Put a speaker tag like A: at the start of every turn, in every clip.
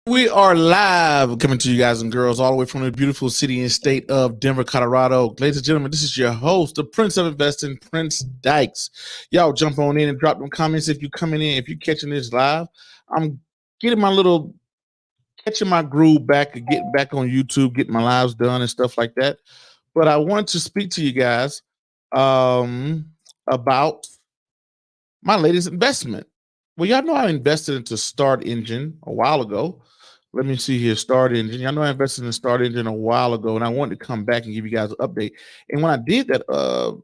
A: We are live coming to you guys and girls all the way from the beautiful city and state of Denver, Colorado. Ladies and gentlemen, this is your host, the Prince of Investing, Prince Dykes. Y'all jump on in and drop them comments if you're coming in. If you're catching this live, I'm getting catching my groove back and getting back on YouTube, getting my lives done and stuff like that. But I want to speak to you guys about my latest investment. Well, y'all know I invested into Start Engine a while ago. Let me see here, Start Engine. Y'all know I invested in Start Engine a while ago, and I wanted to come back and give you guys an update. And when I did that,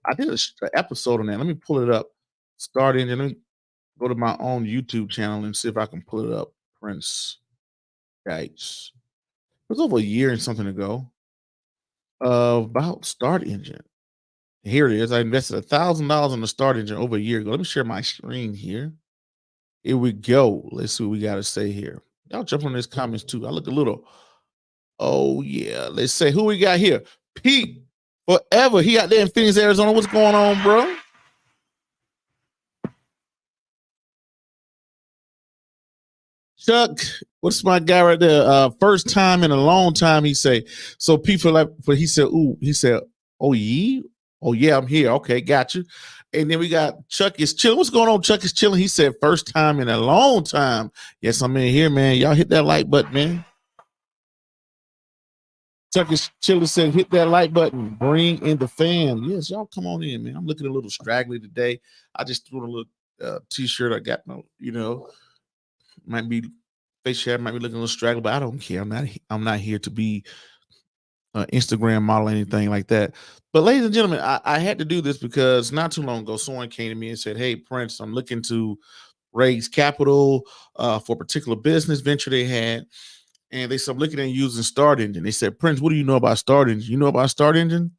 A: I did an episode on that. Let me pull it up. Start Engine. Let me go to my own YouTube channel and see if I can pull it up. Prince Dykes. It was over a year and something ago. About Start Engine. Here it is. I invested $1,000 in the Start Engine over a year ago. Let me share my screen here. Here we go. Let's see what we got to say here. Y'all jump on these comments too. I look a little. Oh yeah. Let's say who we got here. Pete Forever. He out there in Phoenix, Arizona. What's going on, bro? Chuck, what's my guy right there? First time in a long time. He say. So people like. But he said, "Ooh." He said, "Oh yeah, oh yeah, I'm here. Okay, got you." And then we got Chuck is chilling. What's going on? Chuck is chilling. He said, "First time in a long time." Yes, I'm in here, man. Y'all hit that like button, man. Chuck is chilling said, hit that like button. Bring in the fam. Yes, y'all come on in, man. I'm looking a little straggly today. I just threw a little t-shirt. I got no, might be face share, might be looking a little straggly, but I don't care. I'm not here to be Instagram model or anything like that. But ladies and gentlemen, I had to do this because not too long ago, someone came to me and said, "Hey, Prince, I'm looking to raise capital for a particular business venture they had." And they said, "I'm looking at using Start Engine." They said, "Prince, what do you know about Start Engine? You know about Start Engine?"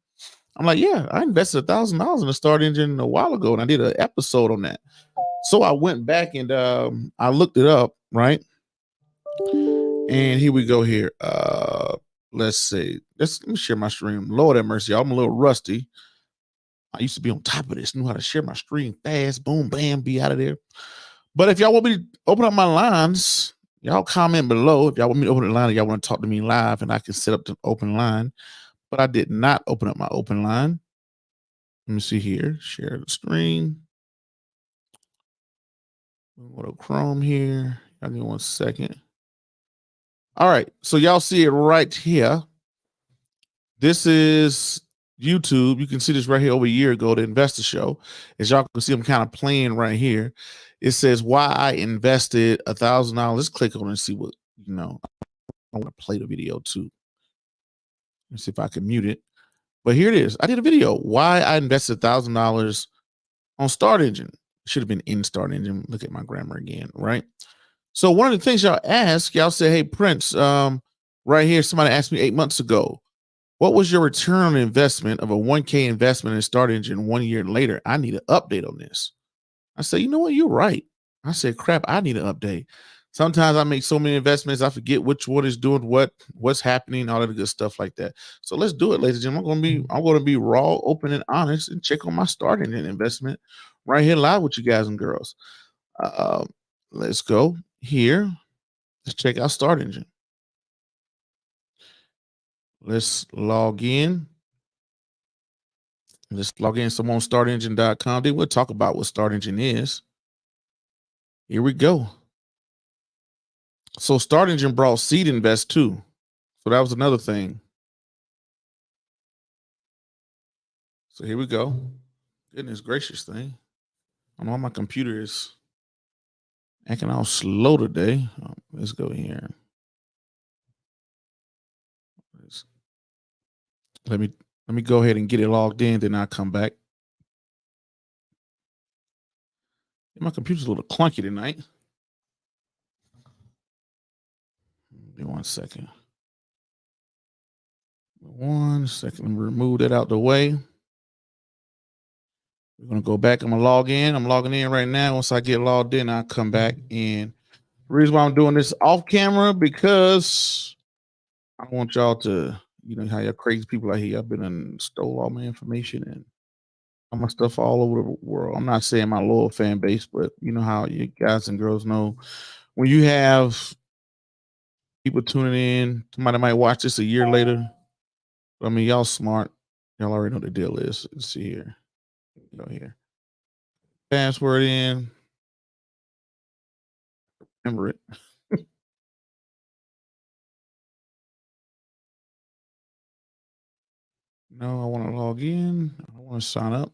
A: I'm like, "Yeah, I invested $1,000 in the Start Engine a while ago, and I did an episode on that." So I went back and I looked it up, right? And here we go here. Let's see. Let me share my stream. Lord have mercy, I'm a little rusty. I used to be on top of this, knew how to share my screen fast. Boom, bam, be out of there. But if y'all want me to open up my lines, y'all comment below. If y'all want me to open the line, or y'all want to talk to me live, and I can set up the open line. But I did not open up my open line. Let me see here. Share the screen. Go to Chrome here. Y'all give me 1 second. All right. So y'all see it right here. This is YouTube. You can see this right here over a year ago, the investor show. As y'all can see, I'm kind of playing right here. It says why I invested $1,000. Let's click on it and see what, I want to play the video too. Let's see if I can mute it. But here it is. I did a video why I invested $1,000 on Start Engine. Should have been in Start Engine. Look at my grammar again, right? So one of the things y'all ask, y'all say, "Hey, Prince, right here, somebody asked me 8 months ago, what was your return on investment of a 1K investment in Start Engine 1 year later? I need an update on this." I said, "You know what? You're right." I said, "Crap, I need an update." Sometimes I make so many investments, I forget which one is doing what's happening, all of the good stuff like that. So let's do it, ladies and gentlemen. I'm gonna be raw, open, and honest, and check on my Start Engine investment right here live with you guys and girls. Uh, let's go here. Let's check out Start Engine. Let's log in. Let's log in. So I'm on startengine.com. Then we'll talk about what Start Engine is. Here we go. So Start Engine brought Seed Invest too. So that was another thing. So here we go. Goodness gracious thing. I know my computer is acting all slow today. Let's go here. Let me go ahead and get it logged in, then I'll come back. My computer's a little clunky tonight. Give me 1 second. 1 second. Let me remove that out the way. We're gonna go back. I'm gonna log in. I'm logging in right now. Once I get logged in, I'll come back. And the reason why I'm doing this off camera because I don't want y'all to, how y'all crazy people out here. I've been and stole all my information and all my stuff all over the world. I'm not saying my loyal fan base, but you know how you guys and girls know when you have People tuning in. Somebody might watch this a year later. I mean, y'all smart. Y'all already know what the deal is. Let's see here. Go here. Password in. Remember it. No, I want to log in. I want to sign up.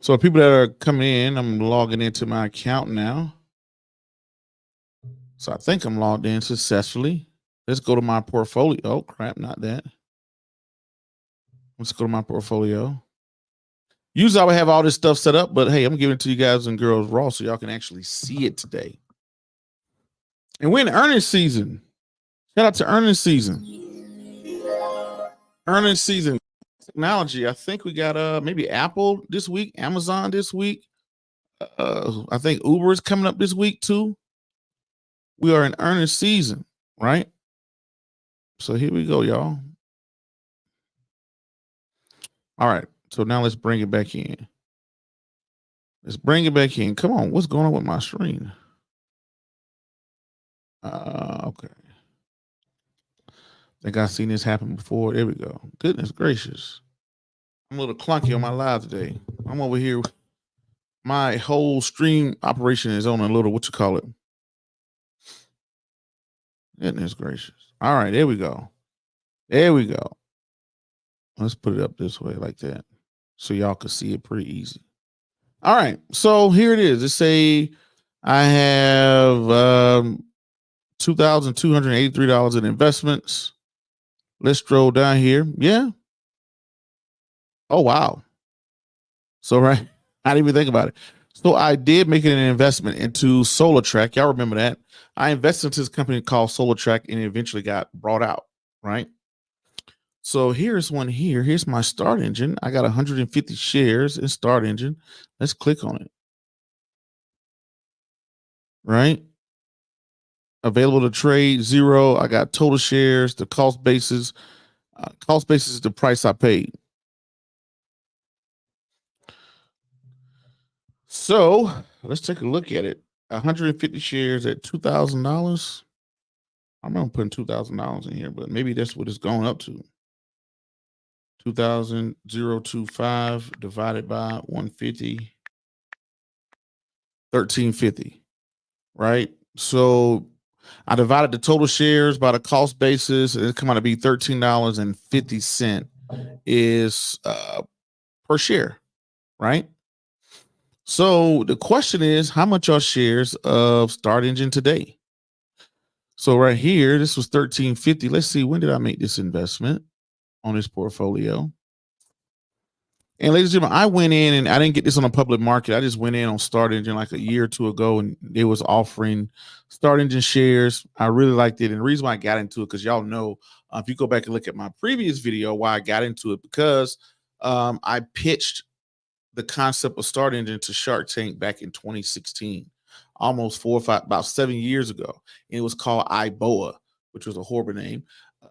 A: So people that are coming in, I'm logging into my account now. So I think I'm logged in successfully. Let's go to my portfolio. Oh crap, not that. Let's go to my portfolio. Usually I would have all this stuff set up, but hey, I'm giving it to you guys and girls raw so y'all can actually see it today. And we're in earnings season. Shout out to earnings season. Earnings season. Technology. I think we got maybe Apple this week, Amazon this week. I think Uber is coming up this week too. We are in earnings season, right? So here we go, y'all. All right. So now let's bring it back in. Let's bring it back in. Come on. What's going on with my screen? Okay. Think I've seen this happen before. There we go. Goodness gracious. I'm a little clunky on my live today. I'm over here. My whole stream operation is on a little, what you call it? Goodness gracious. All right. There we go. There we go. Let's put it up this way like that so y'all can see it pretty easy. All right. So here it is. Let's say I have $2,283 in investments. Let's scroll down here. Yeah. Oh, wow. So, right. I didn't even think about it. So I did make an investment into SolarTrack. Y'all remember that? I invested into this company called SolarTrack and it eventually got brought out, right? So here's one here. Here's my Start Engine. I got 150 shares in Start Engine. Let's click on it. Right? Available to trade, 0. I got total shares, the cost basis. Cost basis is the price I paid. So let's take a look at it. 150 shares at $2,000. I remember putting $2,000 in here, but maybe that's what it's going up to. 2,025 divided by 150, 1350, right? So I divided the total shares by the cost basis, and it's come out to be $13.50 is per share, right? So the question is, how much are shares of Start Engine today? So right here, this was $13.50. Let's see, when did I make this investment on this portfolio? And ladies and gentlemen, I went in and I didn't get this on a public market. I just went in on Start Engine like a year or two ago, and they was offering Start Engine shares. I really liked it. And the reason why I got into it, because y'all know, if you go back and look at my previous video, why I got into it, because I pitched the concept of Start Engine to Shark Tank back in 2016, almost 4 or 5, about 7 years ago. And it was called IBOA, which was a horrible name.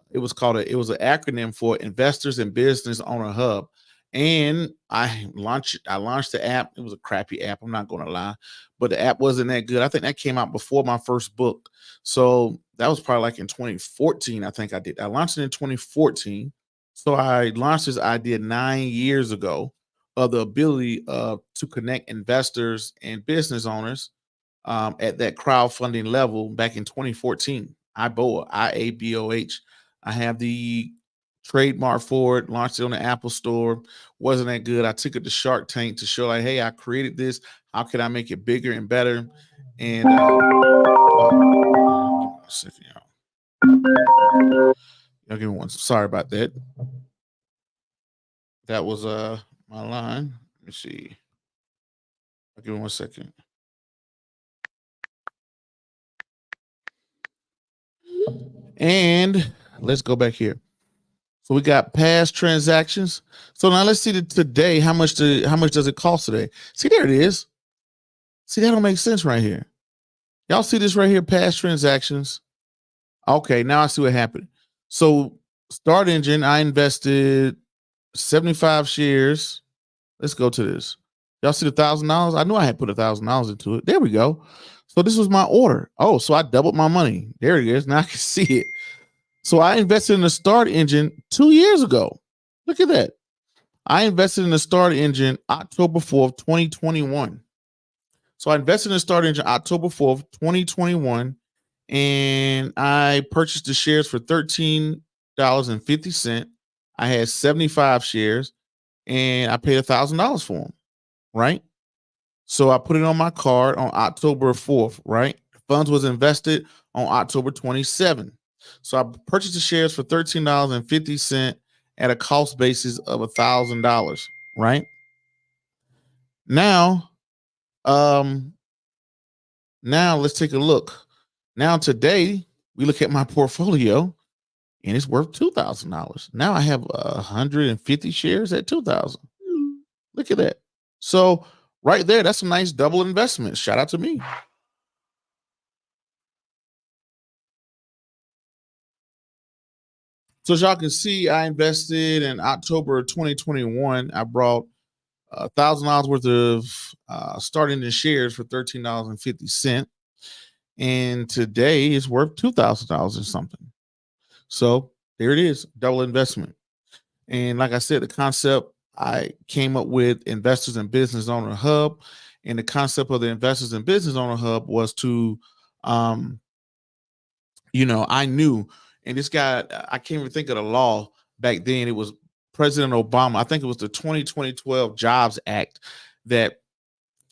A: It was an acronym for Investors and Business Owner Hub. And I launched the app. It was a crappy app, I'm not going to lie, but the app wasn't that good. I think that came out before my first book. So that was probably like in 2014. I think I launched it in 2014. So I launched this idea 9 years ago of the ability to connect investors and business owners at that crowdfunding level back in 2014. IBOA, IABOH. I have the trademark for it, launched it on the Apple Store. Wasn't that good. I took it to Shark Tank to show, like, hey, I created this. How can I make it bigger and better? And y'all give me one. Sorry about that. That was my line. Let me see. I'll give me 1 second. And let's go back here. So we got past transactions. So now let's see today. How much does it cost today? See, there it is. See, that don't make sense right here. Y'all see this right here? Past transactions. Okay, now I see what happened. So Start Engine, I invested 75 shares. Let's go to this. Y'all see the $1,000? I knew I had put $1,000 into it. There we go. So this was my order. Oh, so I doubled my money. There it is. Now I can see it. So I invested in the Start Engine 2 years ago. Look at that. I invested in the Start Engine October 4th, 2021. So I invested in the Start Engine October 4th, 2021, and I purchased the shares for $13.50. I had 75 shares, and I paid $1,000 for them. Right. So I put it on my card on October 4th. Right. Funds was invested on October 27th. So I purchased the shares for $13.50 at a cost basis of $1,000. Right now, um, now let's take a look. Now today we look at my portfolio and it's worth $2,000. Now I have 150 shares at 2,000. Look at that. So right there, that's a nice double investment. Shout out to me. So as y'all can see, I invested in October 2021. I brought $1,000 worth of starting in shares for $13.50. And today it's worth $2,000 or something. So there it is, double investment. And like I said, the concept I came up with Investors and Business Owner Hub. And the concept of the Investors and Business Owner Hub was to, um, I knew, and this guy, I can't even think of the law back then. It was President Obama. I think it was the 2012 Jobs Act that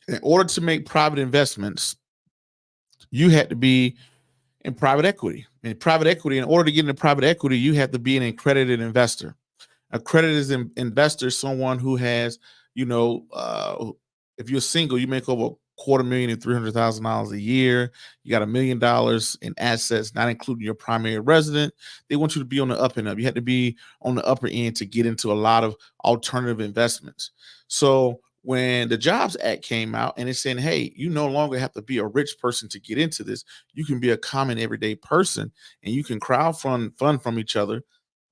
A: in order to make private investments, you had to be in private equity. In private equity, in order to get into private equity, you have to be an accredited investor. Accredited investor is someone who has, if you're single, you make over $250,000 and $300,000 a year. You got $1 million in assets, not including your primary resident. They want you to be on the up and up. You have to be on the upper end to get into a lot of alternative investments. So when the Jobs Act came out and it's saying, hey, you no longer have to be a rich person to get into this. You can be a common everyday person and you can fund from each other.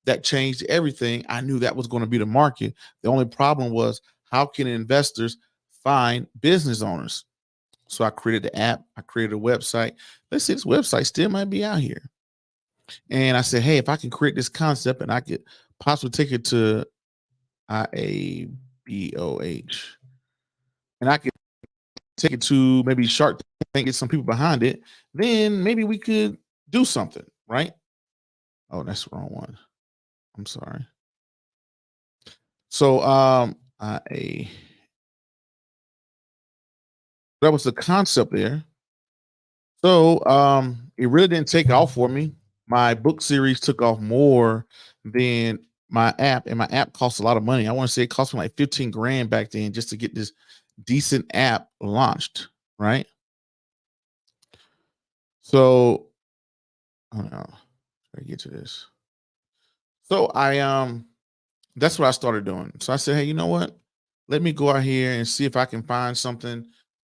A: That changed everything. I knew that was going to be the market. The only problem was how can investors find business owners? So I created the app, I created a website. Let's see, this website still might be out here. And I said, hey, if I can create this concept and I could possibly take it to IABOH and I could take it to maybe Shark Tank, get some people behind it, then maybe we could do something, right? Oh, that's the wrong one. I'm sorry. So a that was the concept there. So it really didn't take off for me. My book series took off more than my app, and my app cost a lot of money. I want to say it cost me like 15 grand back then just to get this decent app launched, right? So I don't know. I get to this. So that's what I started doing. So I said, hey, you know what? Let me go out here and see if I can find something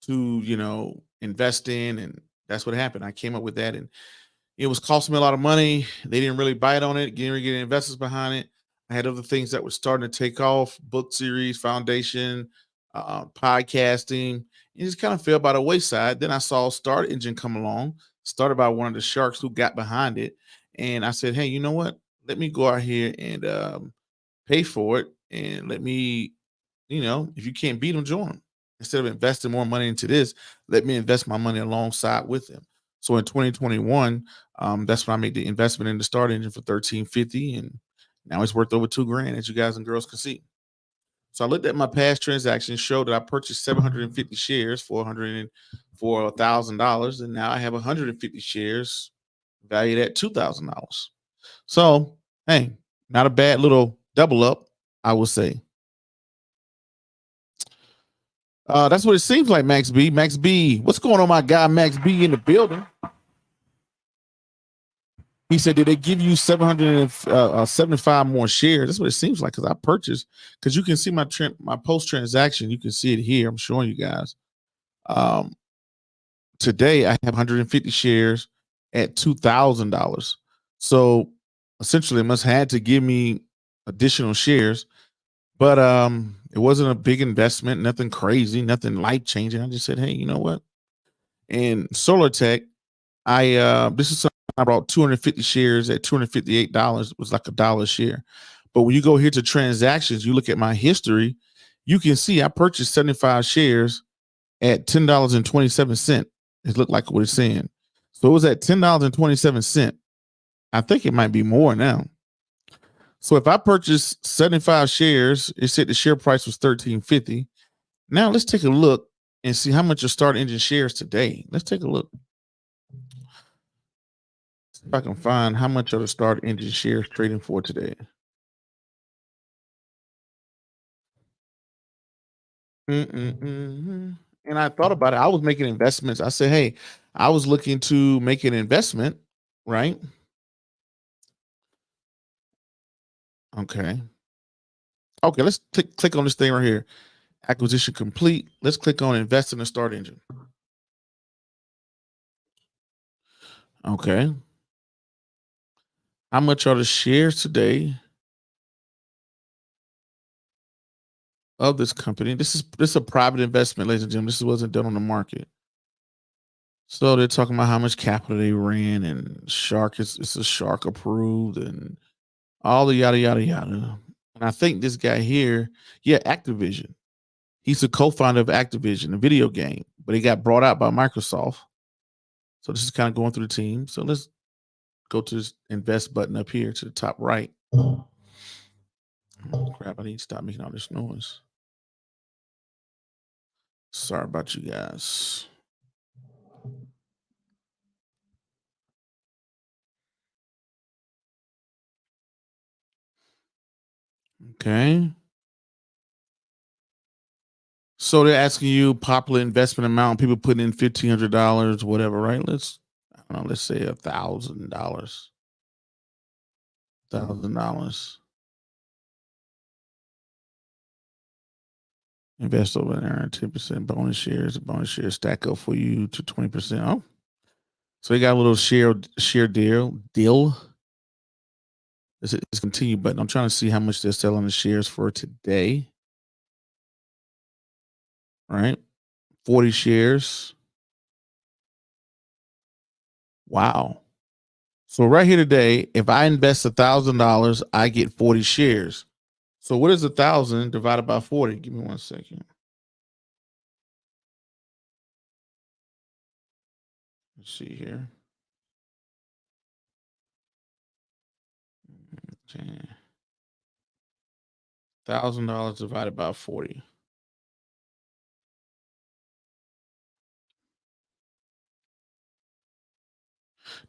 A: to, invest in. And that's what happened. I came up with that and it was costing me a lot of money. They didn't really bite on it, getting investors behind it. I had other things that were starting to take off, book series, foundation, podcasting. It just kind of fell by the wayside. Then I saw Start Engine come along, started by one of the sharks who got behind it. And I said, hey, you know what? Let me go out here and pay for it. And let me, if you can't beat them, join them. Instead of investing more money into this, let me invest my money alongside with them. So in 2021, that's when I made the investment in the Start Engine for 1350, and now it's worth over 2 grand, as you guys and girls can see. So I looked at my past transactions, showed that I purchased 750 shares for $1,000, and now I have 150 shares valued at $2,000. So hey, not a bad little double up, I would say. That's what it seems like, Max B. Max B, what's going on, my guy Max B in the building? He said, did they give you 775 more shares? That's what it seems like because I purchased, because you can see my post transaction. You can see it here. I'm showing you guys. Um, Today I have 150 shares at $2,000. So essentially, it must have had to give me additional shares, but it wasn't a big investment, nothing crazy, nothing life changing. I just said, hey, you know what? And Solar Tech, this is something I bought 250 shares at $258. It was like $1 a share. But when you go here to transactions, you look at my history, you can see I purchased 75 shares at $10.27. It looked like what it's saying. So it was at $10.27. I think it might be more now. So if I purchased 75 shares, it said the share price was $13.50. Now let's take a look and see how much are Start Engine shares today. Let's take a look. See if I can find how much are the Start Engine shares trading for today. And I thought about it. I was making investments. I said, hey, I was looking to make an investment, right? Okay. Okay, let's click on this thing right here. Acquisition complete. Let's click on invest in the Start Engine. Okay. How much are the shares today of this company? This is a private investment, ladies and gentlemen. This wasn't done on the market. So they're talking about how much capital they ran, and Shark it's a Shark approved, and all the yada yada yada. And I think this guy here, yeah, Activision. He's the co-founder of Activision, a video game, but he got brought out by Microsoft. So this is kind of going through the team. So let's go to this invest button up here to the top right. Oh, crap, I need to stop making all this noise. Sorry about you guys. Okay. So they're asking you popular investment amount, people putting in $1,500, whatever, right? I don't know, let's say $1,000. $1,000. Invest over and earn 10% bonus shares. The bonus shares stack up for you to 20%. Oh, so they got a little share deal. This continue button. I'm trying to see how much they're selling the shares for today. All right, 40 shares. Wow. So right here today, if I invest $1,000, I get 40 shares. So what is 1,000 divided by 40? Give me 1 second. Let's see here. Okay. $1,000 divided by 40.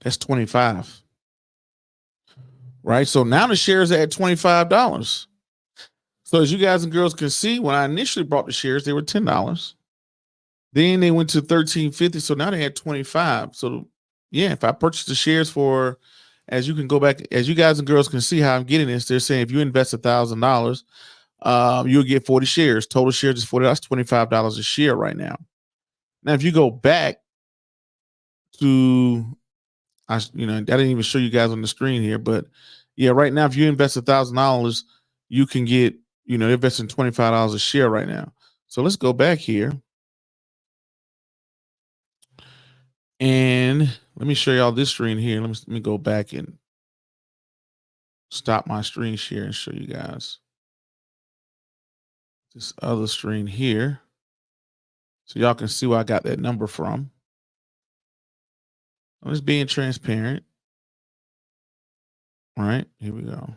A: That's 25. Right. So now the shares are at $25. So as you guys and girls can see, when I initially bought the shares, they were $10. Then they went to $13.50. So now they had 25. So yeah, if I purchased the shares for, as you can go back, as you guys and girls can see how I'm getting this, they're saying if you invest $1,000, you'll get 40 shares. Total shares is 40. That's $25 a share right now. Now, if you go back to, I didn't even show you guys on the screen here, but yeah, right now, if you invest $1,000, you can get, they're investing $25 a share right now. So let's go back here. And let me show y'all this screen here. Let me go back and stop my screen share and show you guys this other screen here. So y'all can see where I got that number from. I'm just being transparent. All right, here we go.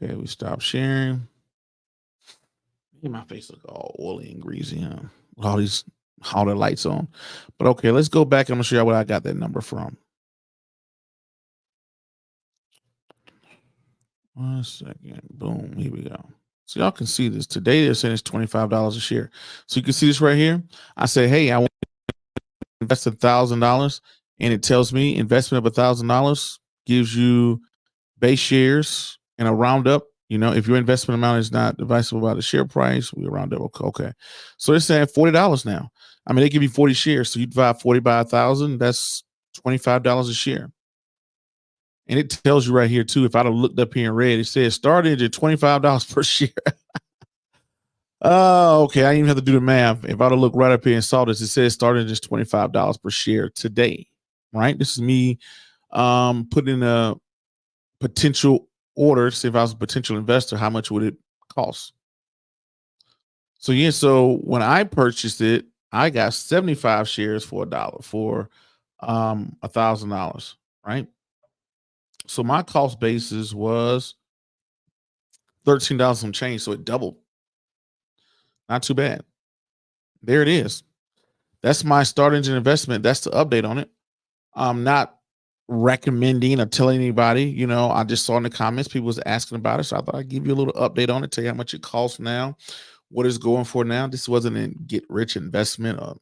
A: Okay, we stop sharing. My face look all oily and greasy, huh? With all the lights on. But okay, let's go back. I'm gonna show you where I got that number from. 1 second. Boom. Here we go. So y'all can see this. Today they're saying it's $25 a share. So you can see this right here. I say, hey, I want to invest $1,000, and it tells me investment of $1,000 gives you base shares and a roundup. If your investment amount is not divisible by the share price, we round up. Okay. So they're saying $40 now. I mean, they give you 40 shares. So you divide 40 by 1,000, that's $25 a share. And it tells you right here too. If I'd have looked up here in red, it says starting at $25 per share. Okay. I didn't even have to do the math. If I'd have looked right up here and saw this, it says starting just $25 per share today. Right. This is me putting in a potential order. See if I was a potential investor, how much would it cost? So yeah, so when I purchased it, I got 75 shares for $1 for $1,000, right? So my cost basis was $13 some change. So it doubled. Not too bad. There it is. That's my start engine investment. That's the update on it. I'm not recommending or telling anybody, I just saw in the comments people was asking about it. So I thought I'd give you a little update on it, tell you how much it costs now, what it's going for now. This wasn't a get rich investment or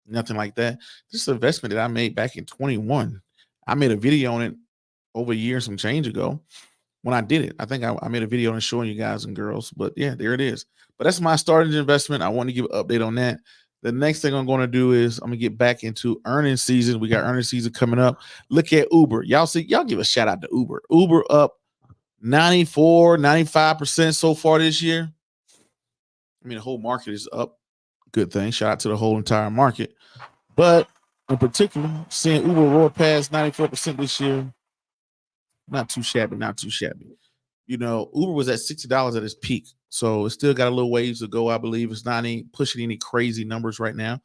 A: nothing like that. This is an investment that I made back in 21. I made a video on it over a year and some change ago when I did it. I think I made a video on it showing you guys and girls, but yeah, there it is. But that's my starting investment. I want to give an update on that. The next thing I'm going to do is I'm going to get back into earnings season. We got earnings season coming up. Look at Uber. Y'all give a shout out to Uber. Uber up 94, 95% so far this year. I mean, the whole market is up. Good thing. Shout out to the whole entire market. But in particular, seeing Uber roar past 94% this year, not too shabby, not too shabby. Uber was at $60 at its peak. So it's still got a little ways to go, I believe. It's not pushing any crazy numbers right now.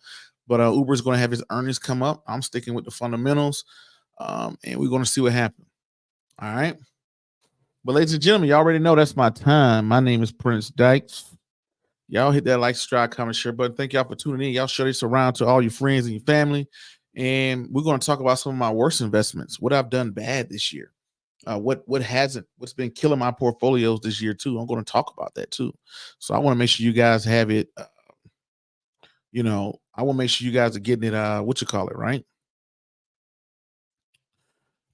A: But Uber is going to have his earnings come up. I'm sticking with the fundamentals. And we're going to see what happens. All right. But ladies and gentlemen, y'all already know that's my time. My name is Prince Dykes. Y'all hit that like, subscribe, comment, share button. Thank y'all for tuning in. Y'all share this around to all your friends and your family. And we're going to talk about some of my worst investments, what I've done bad this year. What's been killing my portfolios this year too. I'm going to talk about that too. So I want to make sure you guys have it. I want to make sure you guys are getting it. What you call it, right?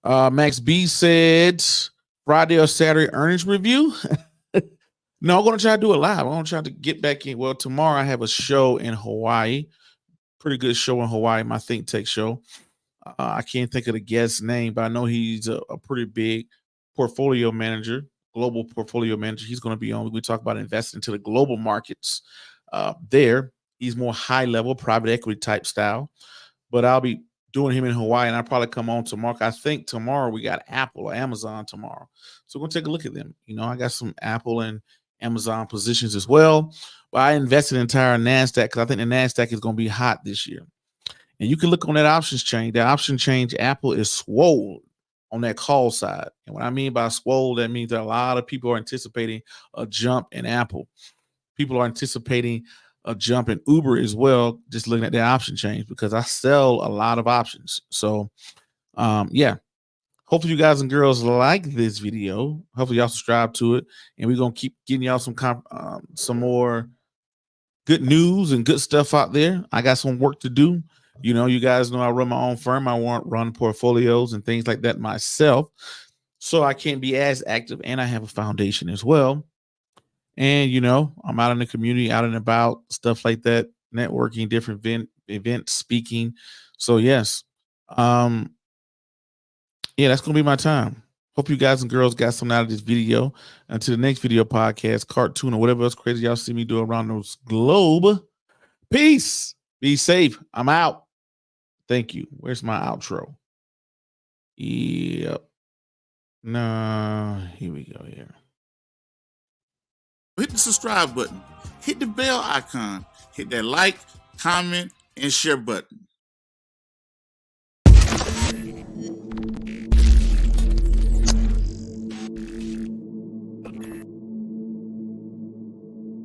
A: Max B said Friday or Saturday earnings review. No, I'm going to try to do it live. I'm going to try to get back in. Well, tomorrow I have a show in Hawaii. Pretty good show in Hawaii, my think tank show. I can't think of the guest's name, but I know he's a pretty big portfolio manager, global portfolio manager. He's going to be on. We talk about investing into the global markets there. He's more high level, private equity type style. But I'll be doing him in Hawaii, and I'll probably come on tomorrow. I think tomorrow we got Apple or Amazon tomorrow. So we're going to take a look at them. I got some Apple and Amazon positions as well. But I invested in entire NASDAQ because I think the NASDAQ is going to be hot this year. And you can look on that options chain. That option change, Apple is swole on that call side. And what I mean by swole, that means that a lot of people are anticipating a jump in Apple. People are anticipating a jump in Uber as well, just looking at that option change because I sell a lot of options. So, yeah. Hopefully you guys and girls like this video. Hopefully y'all subscribe to it. And we're going to keep getting y'all some more good news and good stuff out there. I got some work to do. You guys know I run my own firm. I want run portfolios and things like that myself. So I can't be as active. And I have a foundation as well. And, I'm out in the community, out and about, stuff like that, networking, different events, speaking. So, yes. Yeah, that's going to be my time. Hope you guys and girls got something out of this video. Until the next video podcast, cartoon, or whatever else crazy y'all see me do around this globe. Peace. Be safe. I'm out. Thank you. Where's my outro? Yep. No, here we go here. Hit the subscribe button. Hit the bell icon. Hit that like, comment, and share button.